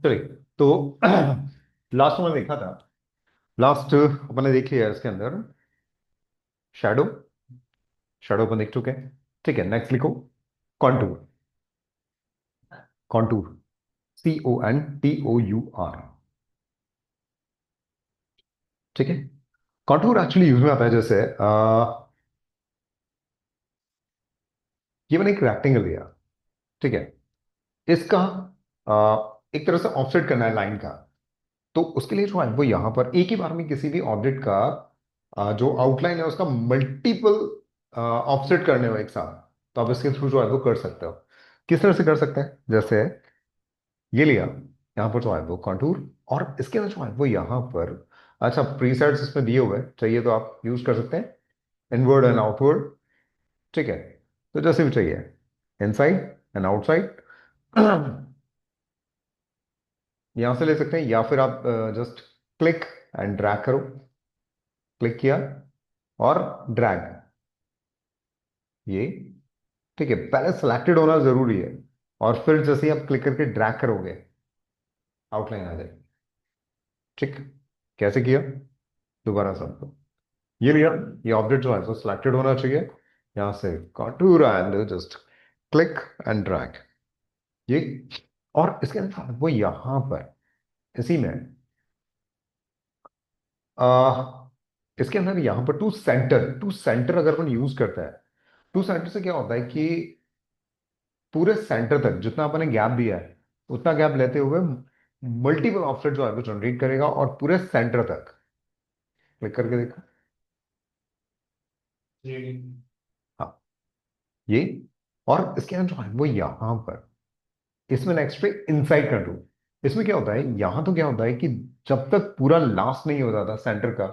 चलिए, तो लास्ट में देखा था, लास्ट अपन ने देख लिया इसके अंदर शैडो। शैडो अपन देख चुके हैं। ठीक है, नेक्स्ट लिखो कॉन्टूर। Contour, CONTOUR। ठीक है। कॉन्टूर एक्चुअली यूज में आता है जैसे ये मैंने एक रेक्टेंगल लिया। ठीक है। इसका एक तरह से ऑफसेट करना है लाइन का। तो उसके लिए जो है वो यहां पर एक ही बार में किसी भी ऑब्जेक्ट का जो आउटलाइन है उसका मल्टीपल ऑफसेट करने हो एक साथ, तो आप इसके थ्रू जो है वो कर सकते हो। किस तरह से कर सकते हैं, जैसे ये लिया, यहाँ पर जो है वो कॉन्टूर, और इसके अंदर जो है वो यहाँ पर, अच्छा प्रीसेट्स इसमें दिए हुए हैं, चाहिए तो आप यूज कर सकते हैं, इनवर्ड एंड आउटवर्ड। ठीक है। तो जैसे भी चाहिए, इनसाइड एंड आउटसाइड यहां से ले सकते हैं, या फिर आप जस्ट क्लिक एंड ड्रैग करो। क्लिक किया और ड्रैग, ये। ठीक है, पहले सिलेक्टेड होना जरूरी है, और फिर जैसे ही आप क्लिक करके ड्रैग करोगे आउटलाइन आ जाएगी। ठीक। कैसे किया, दोबारा समझो। ये लिया, ये ऑब्जेक्ट जो है वो सिलेक्टेड होना चाहिए, यहां से contour and just click and drag, ये। और इसके अंदर वो यहां पर इसी में आ, इसके अंदर यहां पर टू सेंटर अगर अपन यूज करता है, टू सेंटर से क्या होता है कि पूरे सेंटर तक जितना अपन ने गैप दिया है उतना गैप लेते हुए मल्टीपल ऑफसेट जो है वो जनरेट करेगा, और पूरे सेंटर तक। क्लिक करके देखो। हाँ, ये। और इसके अंदर जो है वो यहां पर इसमें नेक्स्ट पे इनसाइड कंट्रोल। इसमें क्या होता है, यहां तो क्या होता है कि जब तक पूरा लास्ट नहीं हो जाता सेंटर का,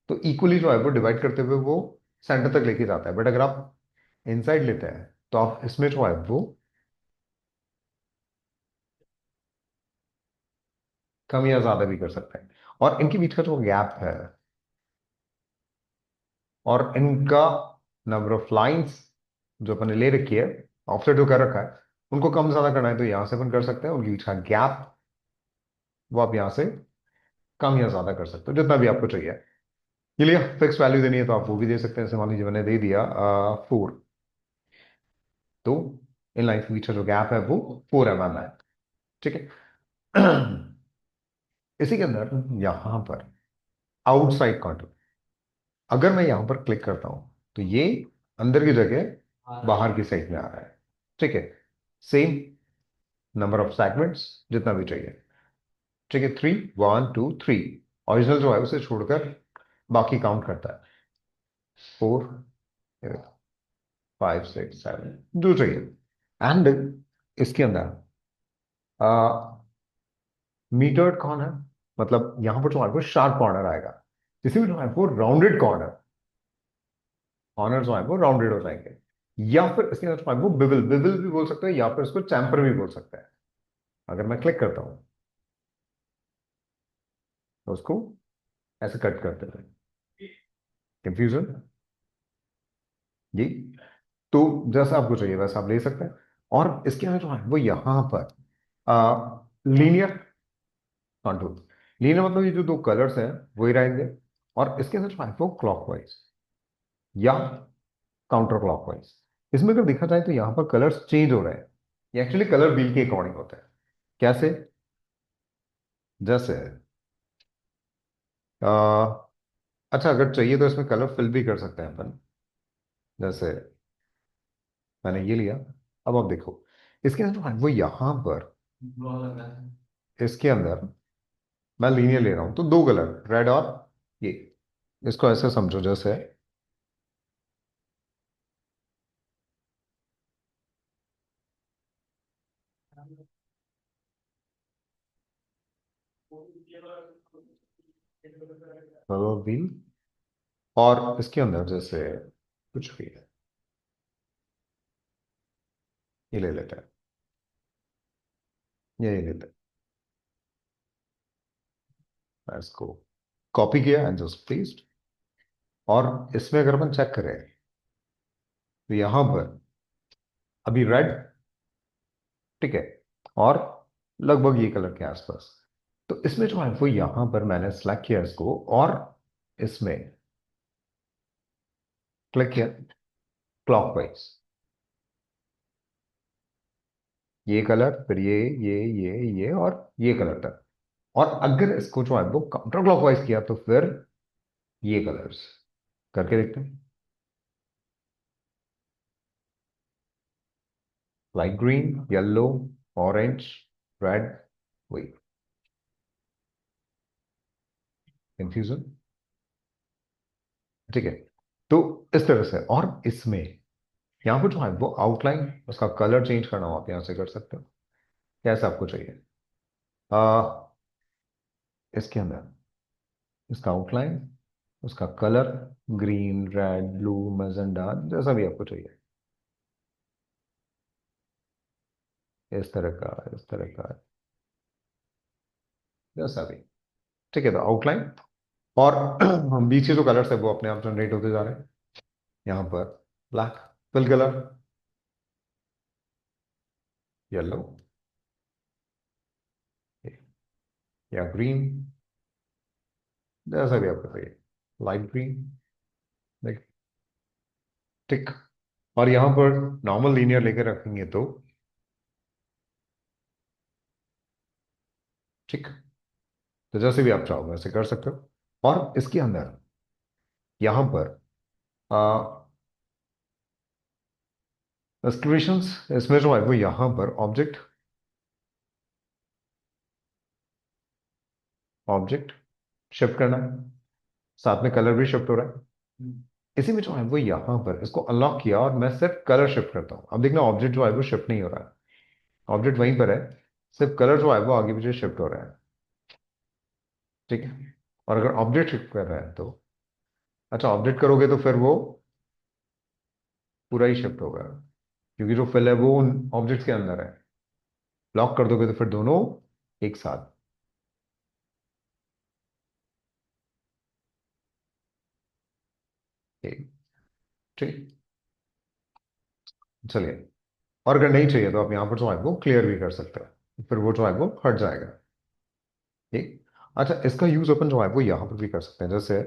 तो इक्वली जो है वो डिवाइड करते हुए वो सेंटर तक लेके जाता है। बट अगर आप इनसाइड लेते हैं तो आप इसमें जो है वो कम या ज्यादा भी कर सकते हैं। और इनके बीच का जो गैप है और इनका नंबर ऑफ लाइंस जो अपन ने ले रखी है, ऑफसेट जो कर रखा है, उनको कम ज्यादा करना है तो यहां से अपन कर सकते हैं। उनके बीच का गैप वो आप यहां से कम या ज्यादा कर सकते हो, जितना भी आपको चाहिए। ये लिए फिक्स वैल्यू देनी है तो आप वो भी दे सकते हैं, जैसे मान लीजिए मैंने दे दिया 4, तो इन लाइन के बीच का जो गैप है वो 4 mm है। ठीक है। इसी के अंदर यहां पर आउटसाइड कॉन्टूर, अगर मैं यहां पर क्लिक करता हूं तो ये अंदर की जगह बाहर की साइड में आ रहा है। ठीक है। सेम नंबर ऑफ सेगमेंट्स जितना भी चाहिए। ठीक है, 3 1 2 3, ओरिजिनल जो है उसे छोड़कर बाकी काउंट करता है। 4 5 6 7 जो चाहिए। एंड इसके अंदर मीटर्ड कॉर्नर, मतलब यहां पर जो है वो शार्प कॉर्नर आएगा। किसी भी जो है वो राउंडेड कॉर्नर, कॉर्नर जो है वो राउंडेड हो जाएंगे। या फिर इसके अंदर जो है वो बिवल बिवल भी बोल सकते हैं, या फिर इसको चैम्पर भी बोल सकते हैं। अगर मैं क्लिक करता हूं तो उसको ऐसे कट करते हैं। कंफ्यूजन, जी। तो जैसा आपको चाहिए वैसा आप ले सकते हैं। और इसके अंदर जो है वो यहां पर लीनियर कंट्रोल, लीनियर मतलब ये जो दो कलर्स हैं वही रहेंगे। और इसके अंदर जो है वो क्लॉकवाइज या काउंटर क्लॉकवाइज। इसमें अगर देखा जाए तो यहां पर कलर्स चेंज हो रहे हैं, ये एक्चुअली कलर व्हील के अकॉर्डिंग होता है। कैसे, जैसे आ, अच्छा अगर चाहिए तो इसमें कलर फिल भी कर सकते हैं अपन। जैसे मैंने ये लिया, अब आप देखो इसके अंदर जो है वो यहां पर, इसके अंदर मैं लीनियर ले रहा हूं तो दो कलर रेड और ये, इसको ऐसे समझो जैसे कलर व्हील। और इसके अंदर जैसे कुछ भी है, ये ले लेते हैं, ये लेते हैं, इसको कॉपी किया एंड जस्ट पेस्ट। और इसमें अगर अपन चेक करें तो यहां पर अभी रेड, ठीक है, और लगभग ये कलर के आसपास। तो इसमें जो है वो यहां पर मैंने सेलेक्ट किया इसको, और इसमें क्लिक किया क्लॉकवाइज। ये कलर, फिर ये और ये कलर तक। और अगर इसको जो है वो काउंटर क्लॉकवाइज किया तो फिर ये कलर्स करके देखते हैं। Light green, yellow, orange, red, वही कंफ्यूजन। ठीक है, तो इस तरह से। और इसमें यहाँ पर जो है वो आउटलाइन, उसका कलर चेंज करना हो आप यहाँ से कर सकते हो, कैसा आपको चाहिए। आ, इसके अंदर इसका आउटलाइन, उसका कलर, ग्रीन, रेड, ब्लू, मैजेंडा, जैसा भी आपको चाहिए, इस तरह का, जैसा भी। ठीक है, तो आउटलाइन और बीच के जो कलर्स है वो अपने आप जनरेट होते जा रहे हैं। यहाँ पर ब्लैक, फिल कलर, येलो या ग्रीन, जैसा भी आपको चाहिए, लाइट ग्रीन, लाइक, टिक। और यहाँ पर नॉर्मल लीनियर लेकर रखेंगे तो ठीक। तो जैसे भी आप चाहो वैसे कर सकते हो। और इसके अंदर यहाँ पर एक्सक्लमेशंस, इसमें जो है वो यहाँ पर ऑब्जेक्ट, ऑब्जेक्ट शिफ्ट करना है, साथ में कलर भी शिफ्ट हो रहा है। इसी में जो है वो यहाँ पर इसको अनलॉक किया और मैं सिर्फ कलर शिफ्ट करता हूँ। अब देखना ऑब्जेक्ट जो है वो शिफ्ट नहीं हो रहा है, ऑब्जेक्ट वहीं पर है, सिर्फ कलर जो है वो आगे पीछे शिफ्ट हो रहा है। ठीक है, और अगर ऑब्जेक्ट शिफ्ट कर रहा है तो, अच्छा ऑब्जेक्ट करोगे तो फिर वो पूरा ही शिफ्ट होगा, क्योंकि जो फिल है वो उन ऑब्जेक्ट्स के अंदर है। लॉक कर दोगे तो फिर दोनों एक साथ। ठीक। ठीक, चलिए। और अगर नहीं चाहिए तो आप यहाँ पर जो है वो क्लियर भी कर सकते हैं, फिर वो जो है वो हट जाएगा। ठीक। अच्छा, इसका यूज अपन जो है वो यहाँ पर भी कर सकते हैं, जैसे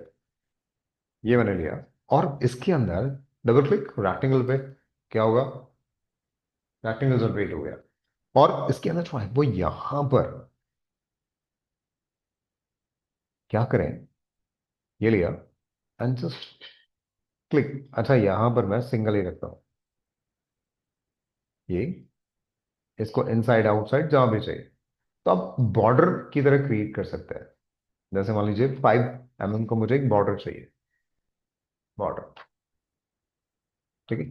ये मैंने लिया और इसके अंदर डबल क्लिक रेक्टेंगल पे, क्या होगा, रेक्टेंगल जनरेट हो गया। और इसके अंदर जो है वो यहाँ पर क्या करें, ये लिया एंड जस्ट क्लिक। अच्छा, यहाँ पर मैं सिंगल ही रखता हूँ, ये, इसको इनसाइड आउटसाइड जहां भी चाहिए। तो आप बॉर्डर की तरह क्रिएट कर सकते हैं। जैसे मान लीजिए 5 mm का मुझे एक बॉर्डर चाहिए, बॉर्डर। ठीक है,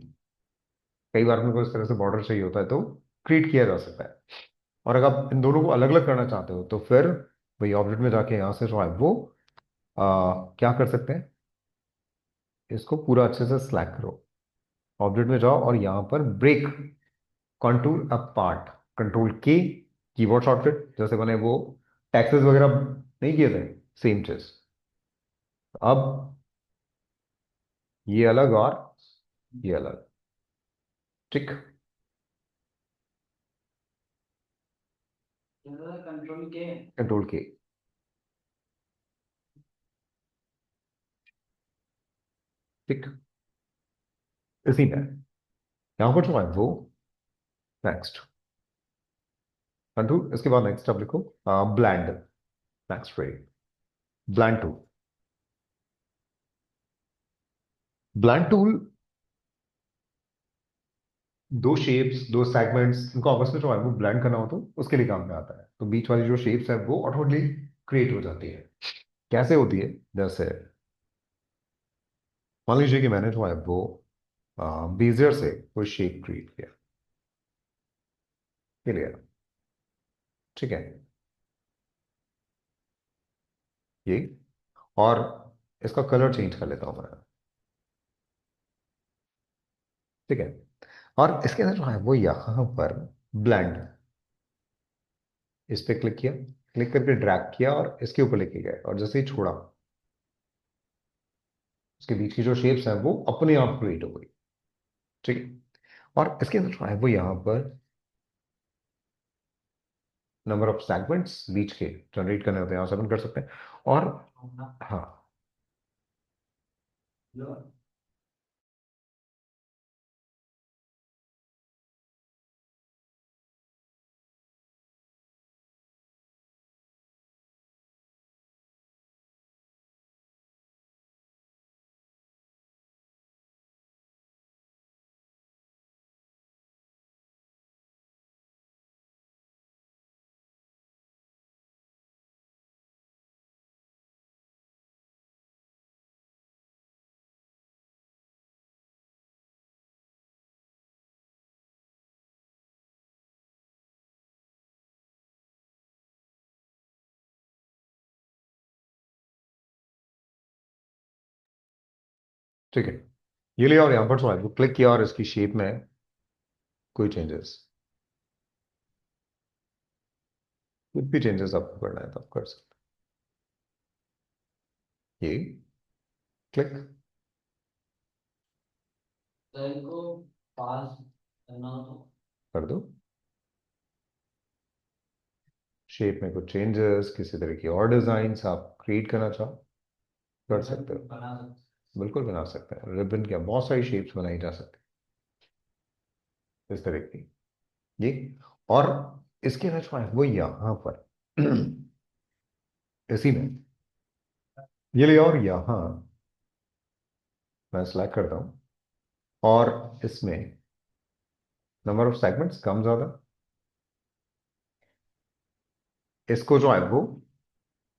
कई बार मेरे को इस तरह से बॉर्डर चाहिए होता है तो क्रिएट किया जा सकता है। और अगर आप इन दोनों को अलग अलग करना चाहते हो तो फिर वही ऑब्जेक्ट में जाके यहाँ से जो है वो क्या कर सकते हैं, इसको पूरा अच्छे से सिलेक्ट करो, ऑब्जेक्ट में जाओ और यहाँ पर break contour apart, control K, keyboard shortcut जैसे मैंने वो टैक्सेस वगैरह नहीं किए थे, सेम चीज। अब ये अलग और ये अलग। ठीक, कंट्रोल के। ठीक, इसी में यहाँ पर जो है वो नेक्स्ट कंट्रोल, इसके बाद नेक्स्ट आप लिखो ब्लैंड, नेक्स्ट रे, ब्लैंड टूल। ब्लैंड टूल दो शेप्स, दो सेगमेंट्स, इनको आपस में जो है वो ब्लेंड करना हो तो उसके लिए काम में आता है। तो बीच वाली जो शेप्स है वो ऑटोमेटिकली क्रिएट हो जाती है। कैसे होती है, जैसे मान लीजिए कि मैंने जो है वो बेजियर से कोई शेप क्रिएट किया, क्लियर। ठीक है, ये, और इसका कलर चेंज कर लेता हूं मैं। ठीक है, और इसके अंदर जो है वो यहाँ पर ब्लेंड, इस पे क्लिक किया, क्लिक करके ड्रैग किया और इसके ऊपर लेके गए, और जैसे ही छोड़ा उसके बीच की जो शेप्स है वो अपने आप क्रिएट हो गई। ठीक है, और इसके अंदर जो है वो यहाँ पर नंबर ऑफ सेगमेंट्स बीच के जनरेट करने होते हैं, यहाँ से अपन कर सकते हैं। और हाँ, ठीक है, ये लिया और यहाँ पर थोड़ा क्लिक किया और इसकी शेप में कोई चेंजेस, कुछ भी चेंजेस आपको करना है तो आप कर सकते हैं। ये क्लिक कर दो, शेप में कुछ चेंजेस, किसी तरह की और डिजाइन आप क्रिएट करना चाहो कर सकते हो, बिल्कुल बना सकते हैं। रिबन क्या, बहुत सारी शेप्स बनाई जा सकती है इस तरह की। ये और इसके अलावा वो यहाँ पर इसी में ये ले और यहाँ मैं सिलेक्ट करता हूँ, और इसमें नंबर ऑफ सेगमेंट्स कम ज्यादा, इसको जो है वो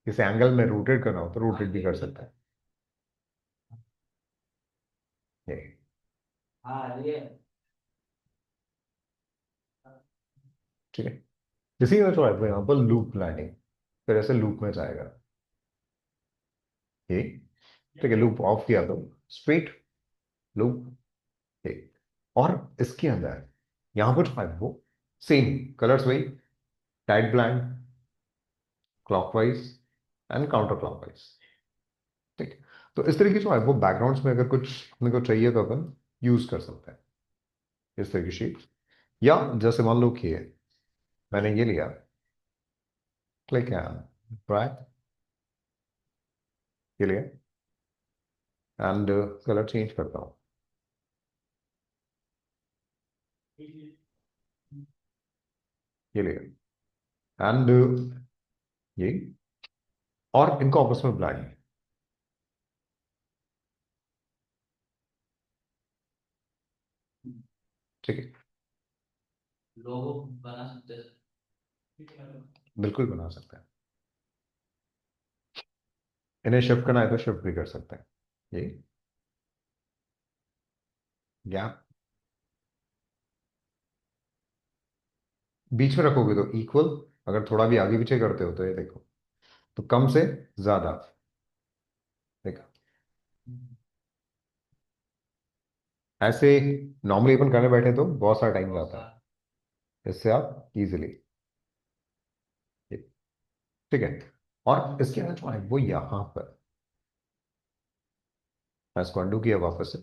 इस एंगल में रोटेट करना हो तो रोटेट भी कर सकता है। ये ठीक है, इसी में जो है वो यहाँ पर लूप लाइनिंग, फिर ऐसे लूप में जाएगा। ये ठीक है, लूप ऑफ किया तो स्ट्रेट लूप। ठीक, और इसके अंदर यहाँ पर जो है वो सेम कलर्स वही, tight blank, clockwise and counter clockwise. ठीक है, तो इस तरीके से जो है वो बैकग्राउंड्स में अगर कुछ अपने को चाहिए तो अपन यूज कर सकते हैं इस तरह की शीट। या जैसे मान लो कि मैंने ये लिया, क्लिक है, ड्रैग, ये लिया एंड कलर चेंज करता हूँ, ये लिया एंड ये, और इनको आपस में ब्लैंड। ठीक है, बिल्कुल बना सकते हैं। इन्हें शिफ्ट करना है तो शिफ्ट भी कर सकते हैं। ये गैप बीच में रखोगे तो इक्वल, अगर थोड़ा भी आगे पीछे करते हो तो ये देखो, तो कम से ज्यादा, देखा। ऐसे नॉर्मली अपन करने बैठे तो बहुत सारा टाइम जाता है, इससे आप इजीली, ठीक है। और इसके अंदर जो है वो यहाँ पर मैं इसको अंडू किया वापस से,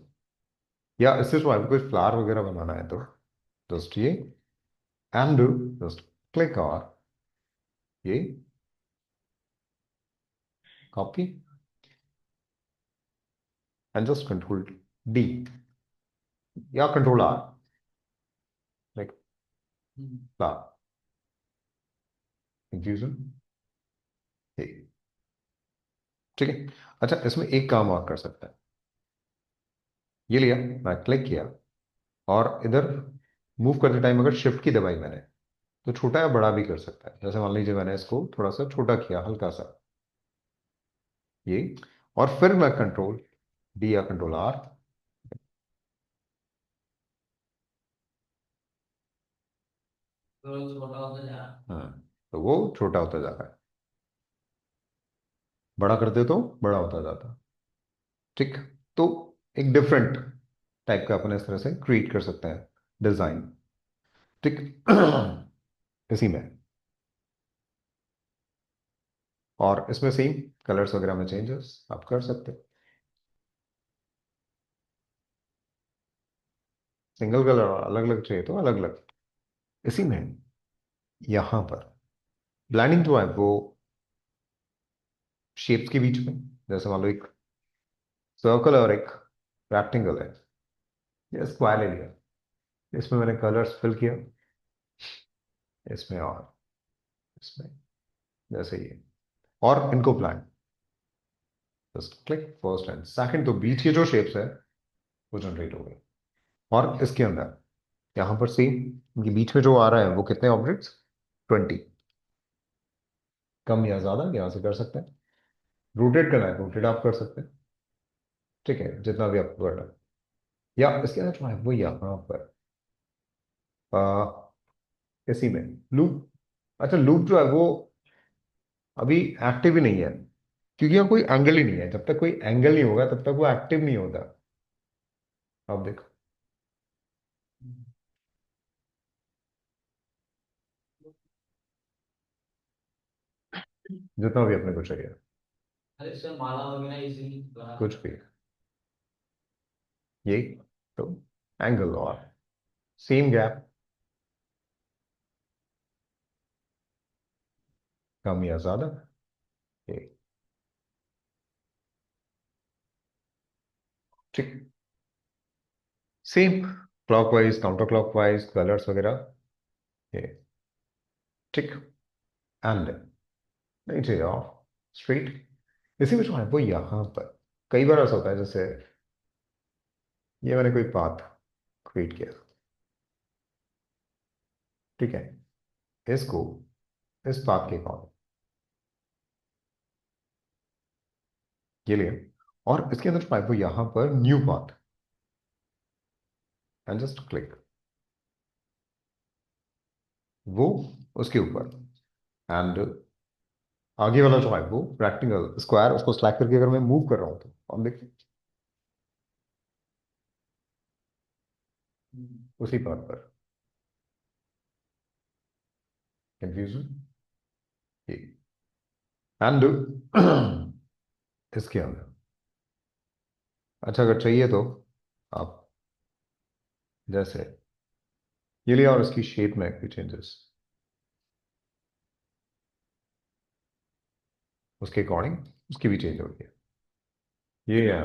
या इससे जो है कोई फ्लावर वगैरह बनाना है तो जस्ट ये एंड जस्ट क्लिक, और ये copy and just control D या control R, like flower infusion. ठीक है, अच्छा इसमें एक काम और कर सकता है। ये लिया, मैं क्लिक किया, और इधर मूव करते टाइम अगर शिफ्ट की दबाई मैंने तो छोटा या बड़ा भी कर सकता है। जैसे मान लीजिए मैंने इसको थोड़ा सा छोटा किया, हल्का सा, ये, और फिर मैं कंट्रोल डी या कंट्रोल आर, हाँ, तो वो छोटा होता जाता है, बड़ा करते तो बड़ा होता जाता है। ठीक, तो एक डिफरेंट टाइप का अपन इस तरह से क्रिएट कर सकते हैं डिजाइन। ठीक इसी में, और इसमें सेम कलर्स वगैरह में चेंजेस आप कर सकते हैं, सिंगल कलर और अलग अलग चाहिए तो अलग अलग। इसी में यहां पर ब्लैंडिंग जो है वो शेप्स के बीच में, जैसे मान लो एक सर्कल और एक रेक्टेंगल है, ये स्क्वायर ले लिया, इसमें मैंने कलर्स फिल किया, इसमें और इसमें, जैसे ये, और इनको blend, just click first and second, तो बीच के जो शेप्स है वो जनरेट हो गए। और इसके अंदर यहां पर सेम, ये बीच में जो आ रहा है वो कितने ऑब्जेक्ट्स, 20, कम या ज्यादा यहां से कर सकते हैं। रोटेट करना है, रोटेट आप कर सकते हैं, ठीक है, जितना भी आपको करना है। या इसके अंदर जो है वो यहाँ पर आ, इसी में लूप, अच्छा लूप जो है वो अभी एक्टिव ही नहीं है, क्योंकि यहाँ कोई एंगल ही नहीं है, जब तक कोई एंगल नहीं होगा तब तक वो एक्टिव नहीं होता। आप देखो, जितना भी अपने को चाहिए, अरे सर माला वगैरह इजीली बना कुछ सकते भी, यही तो एंगल और सेम गैप, कम या ज्यादा, ये ठीक, same clockwise counter clockwise colours वगैरह, ये ठीक, एंड नहीं चाहिए ऑफ, स्ट्रेट। इसी में जो है वो यहाँ पर कई बार ऐसा होता है, जैसे ये मैंने कोई पाथ क्रिएट किया, ठीक है, इसको इस पाथ के अकॉर्डिंग ये लिए, और इसके अंदर जो है वो यहाँ पर new path, and just click, वो उसके ऊपर, एंड आगे वाला जो है वो रेक्टेंगल स्क्वायर, उसको सिलेक्ट करके अगर मैं मूव कर रहा हूँ तो अब देखिए उसी पाथ पर, कंफ्यूजन, एंड इसके अंदर, अच्छा अगर चाहिए तो आप जैसे ये लिया और इसकी शेप में कोई चेंजेस, उसके अकॉर्डिंग उसकी भी चेंज हो गई है, ये है,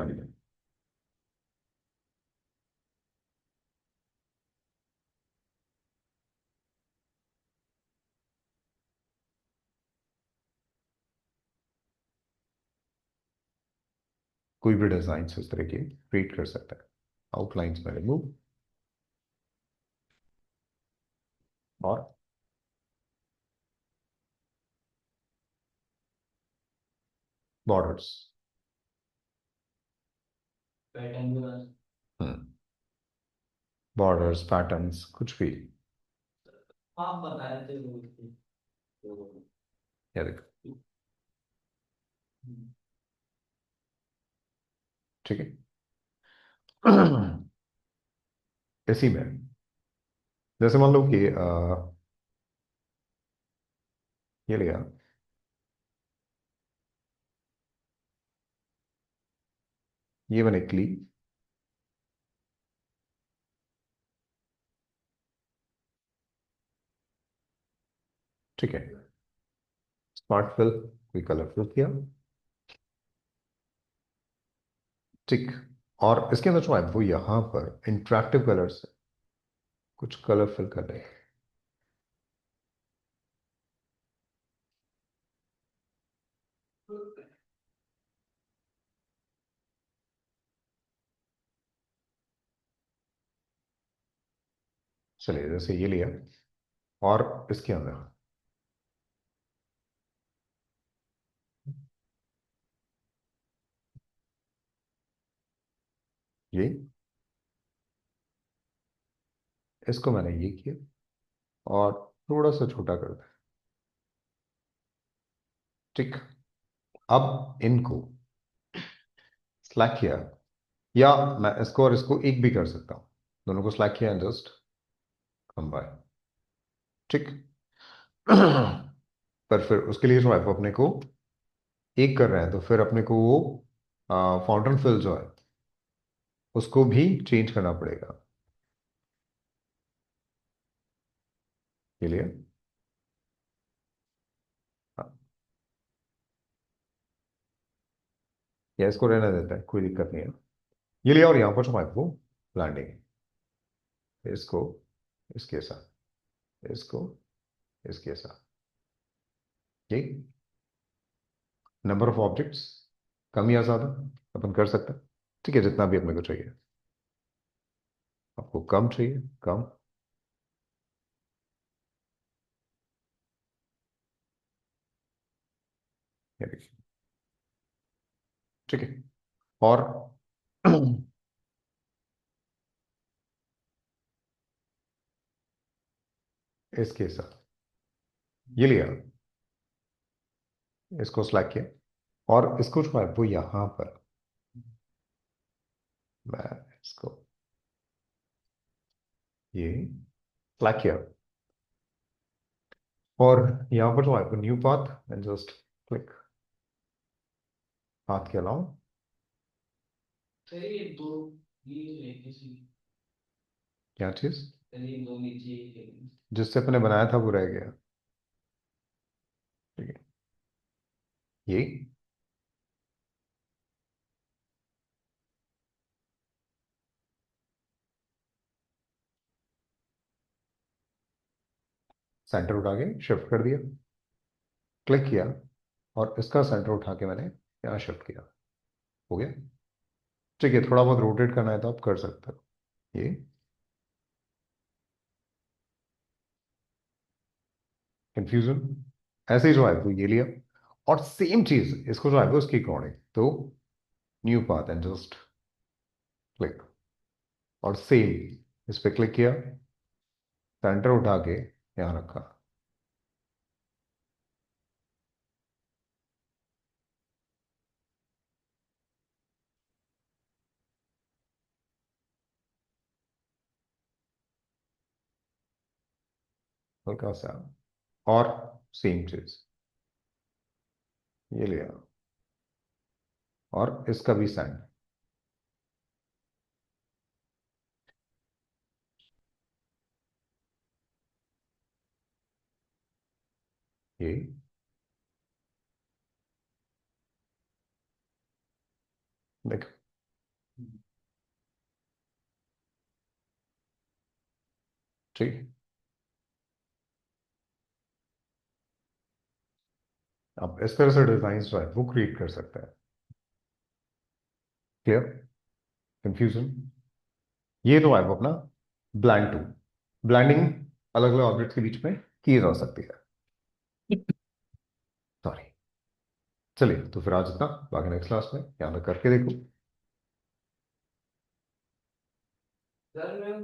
कोई भी डिजाइन इस तरह की क्रिएट कर सकता है, आउटलाइंस में रिमूव, और बॉर्डर्स, पैटर्न भी बना बॉर्डर्स पैटर्न्स कुछ भी, आप बता रहे थे वो तो या देखो, ठीक है। इसी में जैसे मान लो कि ये लिया, ये मैंने क्लिक, ठीक है, स्मार्ट फिल कोई कलर फिल किया, ठीक, और इसके अंदर जो है वो यहाँ पर इंटरेक्टिव कलर्स कुछ कलर फिल कर रहे हैं, चलिए जैसे ये लिया, और इसके अंदर ये, इसको मैंने ये किया और थोड़ा सा छोटा कर दिया, ठीक, अब इनको सिलेक्ट किया, या मैं इसको और इसको एक भी कर सकता हूँ, दोनों को सिलेक्ट किया एंड जस्ट कंबाइन, ठीक। पर फिर उसके लिए जो है वो अपने को एक कर रहे हैं, तो फिर अपने को वो फाउंटेन फिल जो है उसको भी चेंज करना पड़ेगा, के लिए या इसको रहने देता है, कोई दिक्कत नहीं है। ये लिया और यहाँ पर जो है वो ब्लैंडिंग, इसको इसके साथ, इसको इसके साथ, ठीक। नंबर ऑफ ऑब्जेक्ट्स कम या ज्यादा अपन कर सकते हैं, ठीक है, जितना भी अपने को चाहिए। आपको कम चाहिए, कम, ये देखिए, ठीक है। और इसके साथ ये लिया, इसको सिलेक्ट किया और इसको जो है वो यहां पर मैं इसको ये सिलेक्ट किया और यहां पर जो है वो new path and just click, हाथ के अलाउ, चलिए दो ये एक किसी क्या चीज चलिए दो नीचे एक जिससे अपने बनाया था वो रह गया, ठीक है। ये सेंटर उठा के शिफ्ट कर दिया, क्लिक किया और इसका सेंटर उठा के मैंने यहाँ शिफ्ट किया, हो गया। ठीक है, थोड़ा बहुत रोटेट करना है तो आप कर सकते हो, ये कंफ्यूजन, ऐसे ही जो है वो ये लिया और सेम चीज इसको जो है वो उसकी अकॉर्डिंग तो new path and just click और सेम इस पे क्लिक किया, सेंटर उठा के यहाँ रखा, हल्का सा, और सेम चीज ये लिया और इसका भी सेंड, ये देखो, ठीक। अब इस तरह से डिजाइन जो है वो क्रिएट कर सकते हैं, क्लियर, कंफ्यूजन। ये तो है वो अपना ब्लैंड टू, ब्लैंडिंग अलग अलग ऑब्जेक्ट्स के बीच में की जा सकती है, सॉरी। चलिए तो फिर आज इतना, बाकी नेक्स्ट क्लास में यहाँ तक करके देखो। सर मैं